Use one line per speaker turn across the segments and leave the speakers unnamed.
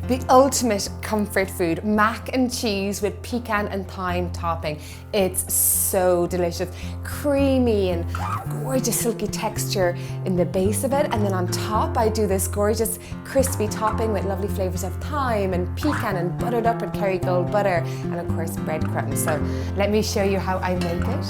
The ultimate comfort food, mac and cheese with pecan and thyme topping. It's so delicious, creamy and gorgeous silky texture in the base of it. And then on top, I do this gorgeous crispy topping with lovely flavors of thyme and pecan and buttered up with Kerrygold butter and of course breadcrumbs. So let me show you how I make it.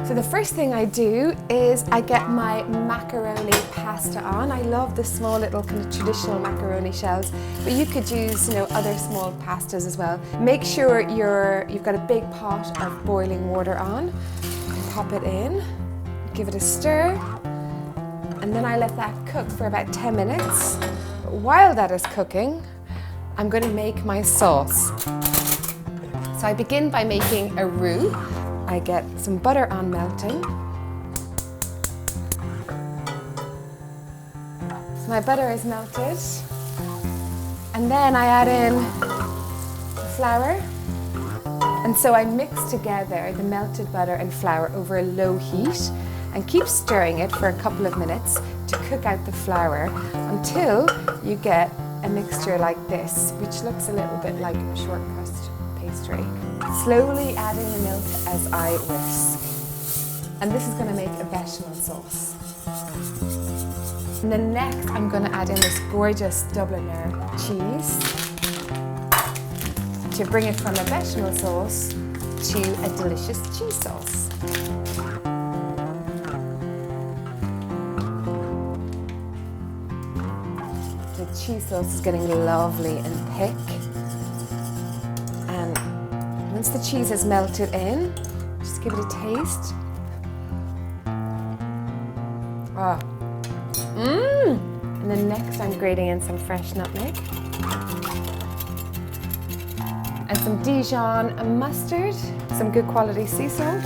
So the first thing I do is I get my macaroni pasta on. I love the small little kind of traditional macaroni shells, but you could use, other small pastas as well. Make sure you've got a big pot of boiling water on. Pop it in, give it a stir, and then I let that cook for about 10 minutes. While that is cooking, I'm going to make my sauce. So I begin by making a roux. I get some butter on melting. So my butter is melted. And then I add in the flour. And so I mix together the melted butter and flour over a low heat and keep stirring it for a couple of minutes to cook out the flour until you get a mixture like this, which looks a little bit like short crust pastry. Slowly adding the milk as I whisk. And this is going to make a bechamel sauce. And then next I'm going to add in this gorgeous Dubliner cheese to bring it from a bechamel sauce to a delicious cheese sauce. The cheese sauce is getting lovely and thick. And once the cheese is melted in, just give it a taste. And then next I'm grating in some fresh nutmeg and some Dijon mustard, some good quality sea salt,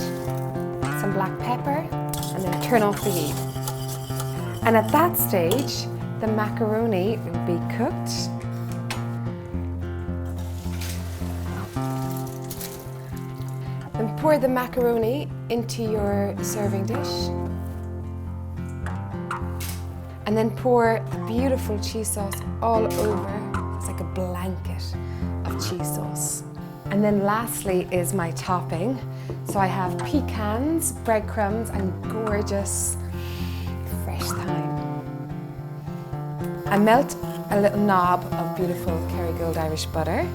some black pepper, and then turn off the heat. And at that stage, the macaroni will be cooked. Then pour the macaroni into your serving dish. And then pour the beautiful cheese sauce all over. It's like a blanket of cheese sauce. And then lastly is my topping. So I have pecans, breadcrumbs, and gorgeous fresh thyme. I melt a little knob of beautiful Kerrygold Irish butter.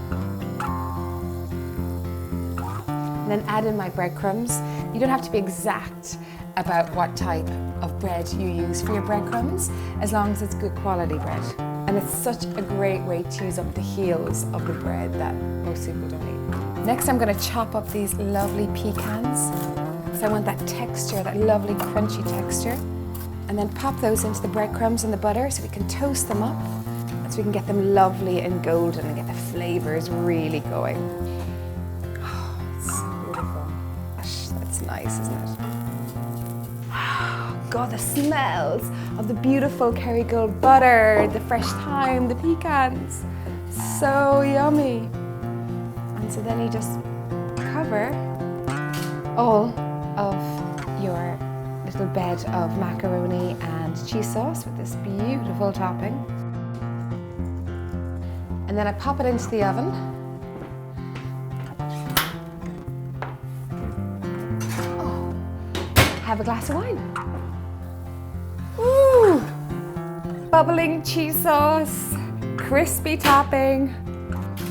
And then add in my breadcrumbs. You don't have to be exact about what type of bread you use for your breadcrumbs, as long as it's good quality bread. And it's such a great way to use up the heels of the bread that most people don't eat. Next I'm going to chop up these lovely pecans, because I want that texture, that lovely crunchy texture. And then pop those into the breadcrumbs and the butter so we can toast them up, so we can get them lovely and golden and get the flavours really going. Oh, it's so beautiful. Gosh, that's nice, isn't it? God, the smells of the beautiful Kerrygold butter, the fresh thyme, the pecans. So yummy. And so then you just cover all of your little bed of macaroni and cheese sauce with this beautiful topping. And then I pop it into the oven. Oh, have a glass of wine. Ooh, bubbling cheese sauce, crispy topping.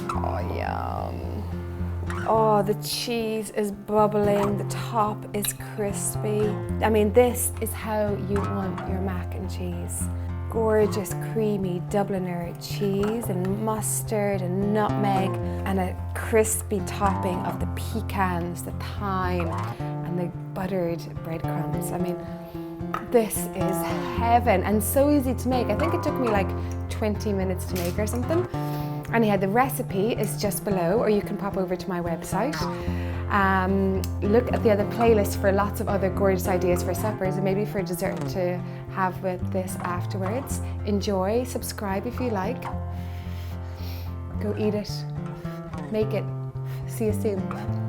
Oh, yum. Oh, the cheese is bubbling, the top is crispy. I mean, this is how you want your mac and cheese. Gorgeous, creamy Dubliner cheese and mustard and nutmeg and a crispy topping of the pecans, the thyme and the buttered breadcrumbs. I mean, this is heaven and so easy to make. I think it took me like 20 minutes to make or something. Anyhow, the recipe is just below, or you can pop over to my website. Look at the other playlist for lots of other gorgeous ideas for suppers and maybe for dessert to have with this afterwards. Enjoy, subscribe if you like. Go eat it, make it. See you soon.